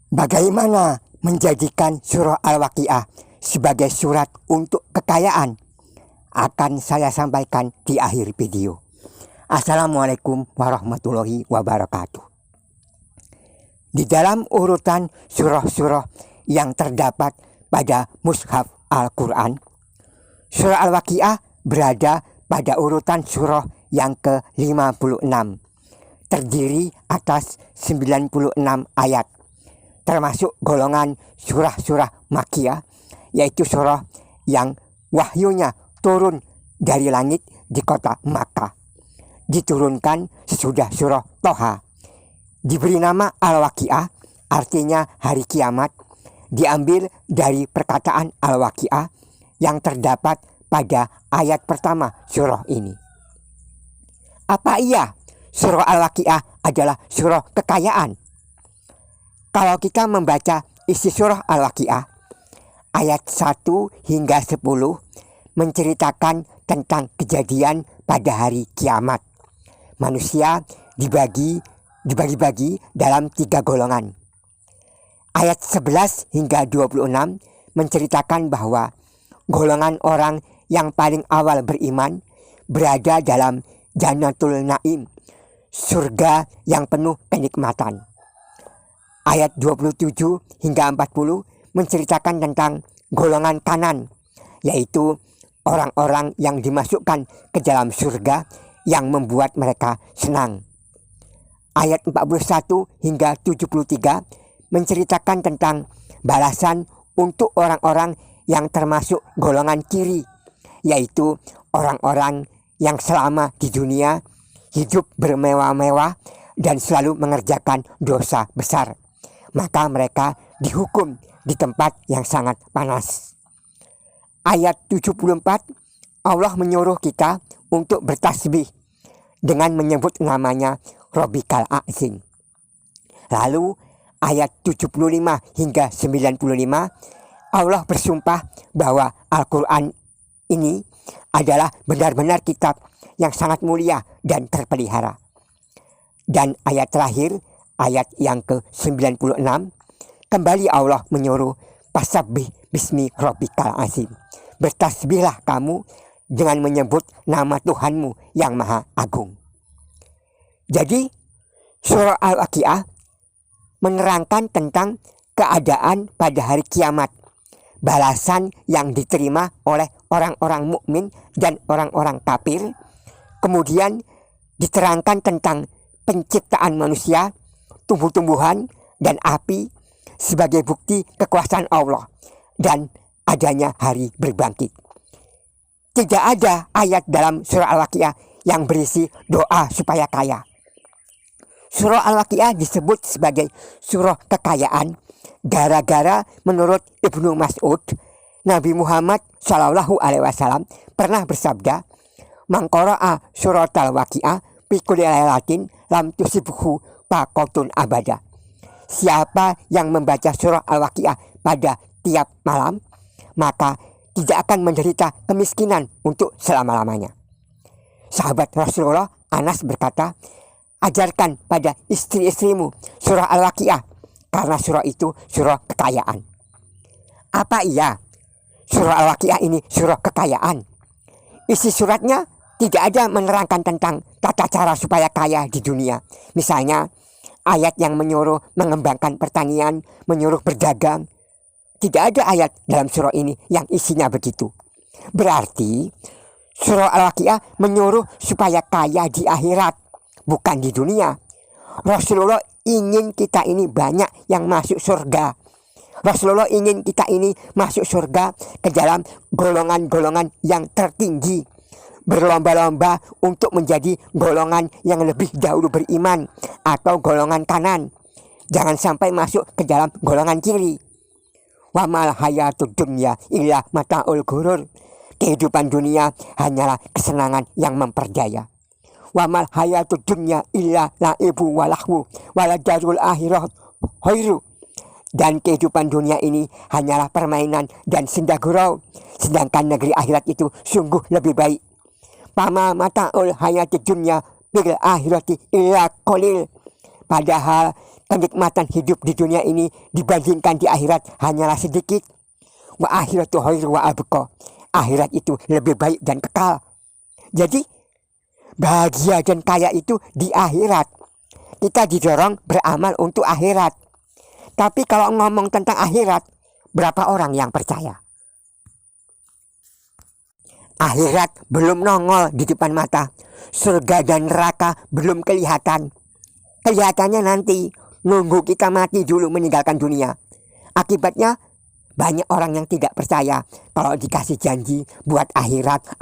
Bagaimana menjadikan surah Al-Waqiah sebagai surat untuk kekayaan? Akan saya sampaikan di akhir video. Assalamualaikum warahmatullahi wabarakatuh. Di dalam urutan surah-surah yang terdapat pada Mushaf Al-Quran, surah Al-Waqiah berada pada urutan surah yang ke-56, terdiri atas 96 ayat, termasuk golongan surah-surah Makkiyah, yaitu surah yang wahyunya turun dari langit di kota Makkah, diturunkan sesudah surah Toha. Diberi nama Al-Waqiah, artinya hari kiamat, diambil dari perkataan Al-Waqiah yang terdapat pada ayat pertama surah ini. Apa iya surah Al-Waqiah adalah surah kekayaan? Kalau kita membaca isi surah Al-Waqiah, ayat 1 hingga 10 menceritakan tentang kejadian pada hari kiamat. Manusia dibagi-bagi dalam 3 golongan. Ayat 11 hingga 26 menceritakan bahwa golongan orang yang paling awal beriman berada dalam Jannatul Naim, surga yang penuh kenikmatan. Ayat 27 hingga 40 menceritakan tentang golongan kanan, yaitu orang-orang yang dimasukkan ke dalam surga yang membuat mereka senang. Ayat 41 hingga 73 menceritakan tentang balasan untuk orang-orang yang termasuk golongan kiri, yaitu orang-orang yang selama di dunia hidup bermewah-mewah dan selalu mengerjakan dosa besar. Maka mereka dihukum di tempat yang sangat panas. Ayat 74, Allah menyuruh kita untuk bertasbih dengan menyebut namanya Rabbikal A'zim. Lalu ayat 75 hingga 95, Allah bersumpah bahwa Al-Quran ini adalah benar-benar kitab yang sangat mulia dan terpelihara. Dan ayat terakhir, ayat yang ke-96, kembali Allah menyuruh fasabbih bismi rabbikal azim. Bertasbihlah kamu dengan menyebut nama Tuhanmu yang maha agung. Jadi surah Al-Waqiah menerangkan tentang keadaan pada hari kiamat, balasan yang diterima oleh orang-orang mukmin dan orang-orang kafir. Kemudian diterangkan tentang penciptaan manusia, tumbuh-tumbuhan, dan api sebagai bukti kekuasaan Allah dan adanya hari berbangkit. Tidak ada ayat dalam surah Al-Waqiah yang berisi doa supaya kaya. Surah Al-Waqiah disebut sebagai surah kekayaan gara-gara menurut Ibnu Mas'ud, Nabi Muhammad SAW pernah bersabda, "Man qara'a surat Al-Waqiah fi kulli lailatin lam tusibhu faqatun abada." Siapa yang membaca surah Al-Waqiah pada tiap malam, maka tidak akan menderita kemiskinan untuk selama-lamanya. Sahabat Rasulullah Anas berkata, ajarkan pada istri-istrimu surah Al-Waqiah, karena surah itu surah kekayaan. Apa iya surah Al-Waqiah ini surah kekayaan? Isi suratnya tidak ada menerangkan tentang tata cara supaya kaya di dunia. Misalnya ayat yang menyuruh mengembangkan pertanian, menyuruh berdagang. Tidak ada ayat dalam surah ini yang isinya begitu. Berarti surah Al-Waqiah menyuruh supaya kaya di akhirat, bukan di dunia. Rasulullah ingin kita ini banyak yang masuk surga. Rasulullah ingin kita ini masuk surga ke dalam golongan-golongan yang tertinggi, berlomba-lomba untuk menjadi golongan yang lebih dahulu beriman atau golongan kanan. Jangan sampai masuk ke dalam golongan kiri. Wa mal hayatud dunya illa mata'ul ghurur. Kehidupan dunia hanyalah kesenangan yang memperdaya. Wa mal hayatud dunya illa la'ibu walahu waladarul akhirah khairu. Dan kehidupan dunia ini hanyalah permainan dan senda gurau, sedangkan negeri akhirat itu sungguh lebih baik. Pama mata'ul hayatid dunya bil akhirati illa qalil. Padahal kenikmatan hidup di dunia ini dibandingkan di akhirat hanyalah sedikit. Wa akhiratu khairu wa abqa. Akhirat itu lebih baik dan kekal. Jadi bahagia dan kaya itu di akhirat. Kita didorong beramal untuk akhirat. Tapi kalau ngomong tentang akhirat, berapa orang yang percaya? Akhirat belum nongol di depan mata. Surga dan neraka belum kelihatan. Kelihatannya nanti, nunggu kita mati dulu meninggalkan dunia. Akibatnya banyak orang yang tidak percaya kalau dikasih janji buat akhirat.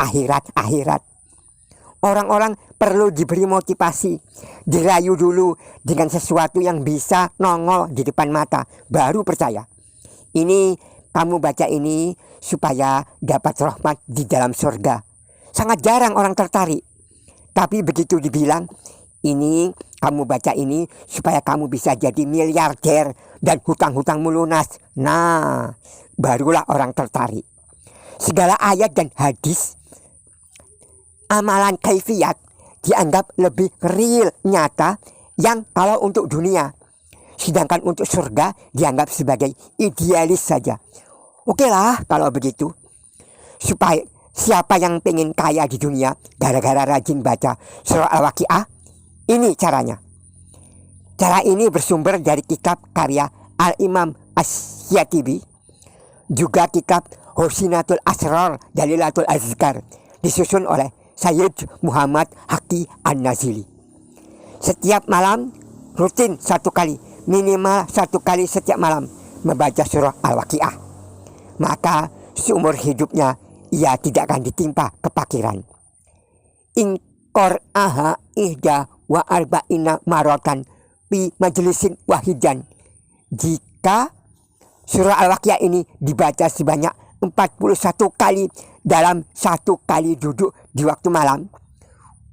Orang-orang perlu diberi motivasi, dirayu dulu dengan sesuatu yang bisa nongol di depan mata, baru percaya. Ini kamu baca ini supaya dapat rahmat di dalam surga. Sangat jarang orang tertarik. Tapi begitu dibilang, ini kamu baca ini supaya kamu bisa jadi miliarder dan hutang-hutangmu lunas. Nah, barulah orang tertarik. Segala ayat dan hadis, amalan kaifiat dianggap lebih real, nyata, yang kalau untuk dunia. Sedangkan untuk surga dianggap sebagai idealis saja. Oke lah kalau begitu. Supaya siapa yang pengen kaya di dunia gara-gara rajin baca surah Al-Waqiah, ini caranya. Cara ini bersumber dari kitab karya Al-Imam Asy-Syatibi, juga kitab Husinatul Asrar Dalilatul Azkar, disusun oleh Sayyid Muhammad Haqi An-Nazili. Setiap malam rutin 1 kali, minimal 1 kali setiap malam membaca surah Al-Waqiah. Maka seumur hidupnya ia tidak akan ditimpa kepakiran. In qara'aha ihda wa arba'ina marotan fi majlisin wahidan. Jika surah Al-Waqiah ini dibaca sebanyak 41 kali dalam 1 kali duduk di waktu malam,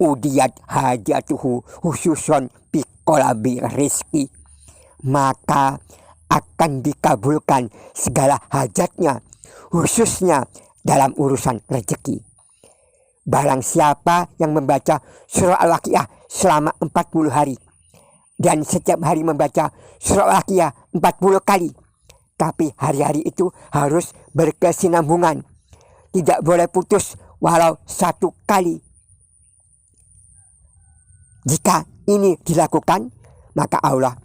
udiyat hajatuhu khususon fi qolabi rizki, maka akan dikabulkan segala hajatnya, khususnya dalam urusan rezeki. Barang siapa yang membaca surah Al-Waqiah selama 40 hari, dan setiap hari membaca surah Al-Waqiah 40 kali, tapi hari-hari itu harus berkesinambungan, tidak boleh putus walau 1 kali. Jika ini dilakukan, maka Allah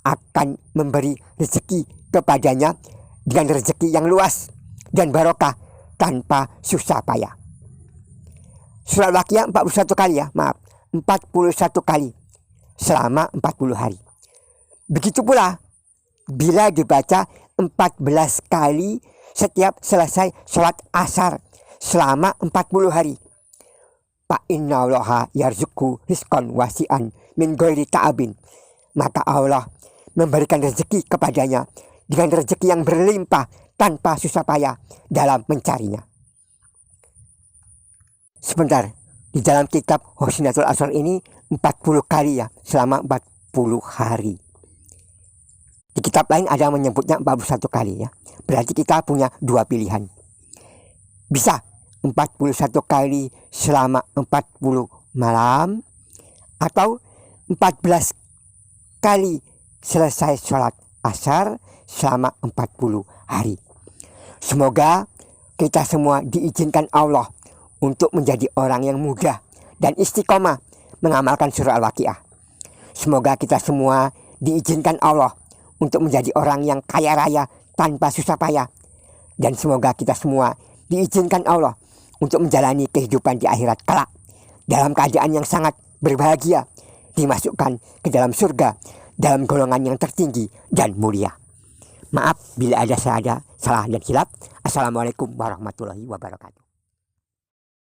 akan memberi rezeki kepadanya dengan rezeki yang luas dan barokah tanpa susah payah. Surah Al-Waqiah 41 kali ya, 41 kali selama 40 hari. Begitu pula bila dibaca 14 kali setiap selesai sholat asar selama 40 hari. Fa innallaha yarzuqu rizqan wasi'an min ghairi ta'abin. Maka Allah memberikan rezeki kepadanya dengan rezeki yang berlimpah tanpa susah payah dalam mencarinya. Sebentar, di dalam kitab Husinatul Asrar ini 40 kali ya, selama 40 hari. Di kitab lain ada yang menyebutnya 41 kali ya. Berarti kita punya 2 pilihan. Bisa 41 kali selama 40 malam, atau 14 kali selesai sholat asar selama 40 hari. Semoga kita semua diizinkan Allah untuk menjadi orang yang mudah dan istiqomah mengamalkan surah Al-Waqiah. Semoga kita semua diizinkan Allah untuk menjadi orang yang kaya raya tanpa susah payah. Dan semoga kita semua diizinkan Allah untuk menjalani kehidupan di akhirat kelak dalam keadaan yang sangat berbahagia, dimasukkan ke dalam surga dalam golongan yang tertinggi dan mulia. Maaf bila ada salah dan hilaf. Assalamualaikum warahmatullahi wabarakatuh.